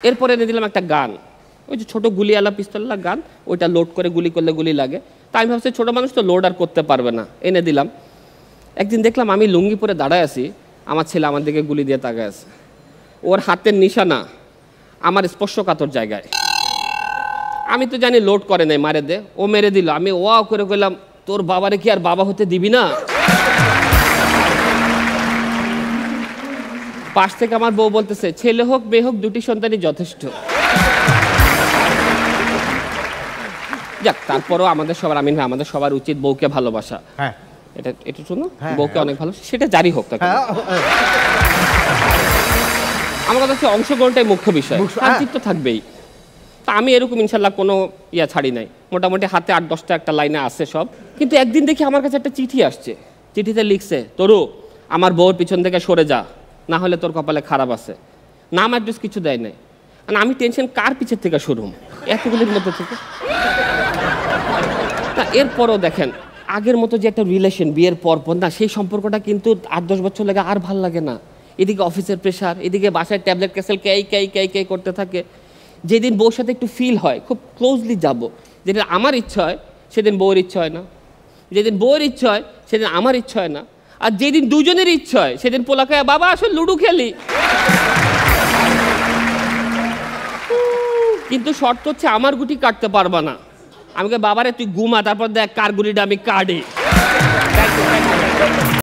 এরপরে এনে দিলাম একটা গান, ওই যে ছোটো গুলিওয়ালা পিস্তলওয়ালা গান, ওইটা লোড করে গুলি করলে গুলি লাগে। তাই আমি ভাবছি ছোটো মানুষ তো লোড আর করতে পারবে না, এনে দিলাম। একদিন দেখলাম আমি লুঙ্গি পরে দাঁড়ায় আছি, আমার ছেলে আমার দিকে গুলি দিয়ে তাকায় আছে। ওর হাতের নিশানা আমার স্পর্শকাতর জায়গায়। আমি তো জানি লোড করে নাই, মারে দে। ও মেরে দিল। আমি ওয়াও করে কইলাম, তোর বাবারে কি আর বাবা হতে দিবি না? পাশ থেকে আমার বউ বলতেছে, ছেলে হোক মেয়ে হোক দুটি সন্তানই যথেষ্ট। যাক, তারপরও আমাদের সবার, আমিন ভাই, আমাদের সবার উচিত বউকে ভালোবাসা। হ্যাঁ, এটা এটা শুনো, বউকে অনেক ভালো, সেটা জারি হোক। আমার কথা হচ্ছে অংশগ্রহণটাই মুখ্য বিষয়, শান্তিত্ব থাকবেই। তা আমি এরকম ইনশাল্লাহ কোনো ছাড়ি নাই, মোটামুটি হাতে 8-10টা একটা লাইনে আছে সব। কিন্তু একদিন দেখি আমার কাছে একটা চিঠি আসছে, চিঠিতে লিখছে, তরু আমার বউর পিছন থেকে সরে যা, না হলে তোর কপালে খারাপ আছে। নাম অ্যাড্রেস কিছু দেয় নাই। আমি টেনশন, কার পিছের থেকে সরুম এতগুলির মধ্যে থেকে। না, এরপরও দেখেন আগের মতো যে একটা রিলেশন বিয়ের পর না, সেই সম্পর্কটা কিন্তু 8-10 বছর লাগে আর ভাল লাগে না। এদিকে অফিসের প্রেশার, এদিকে বাসায় ট্যাবলেট ক্যাসেল কে করতে থাকে। যেদিন বউর সাথে একটু ফিল হয়, খুব ক্লোজলি যাব, যেদিন আমার ইচ্ছা হয় সেদিন বউয়ের ইচ্ছা হয় না, যেদিন বউয়ের ইচ্ছা হয় সেদিন আমার ইচ্ছা হয় না, আর যেদিন দুজনের ইচ্ছা হয় সেদিন পোলাকে বাবা আসলে লুডো খেলি। কিন্তু শর্ত হচ্ছে আমার গুটি কাটতে পারবা না। আমাকে বাবারে তুই ঘুমা, তারপর দেখ কার গুলিটা আমি কাটে।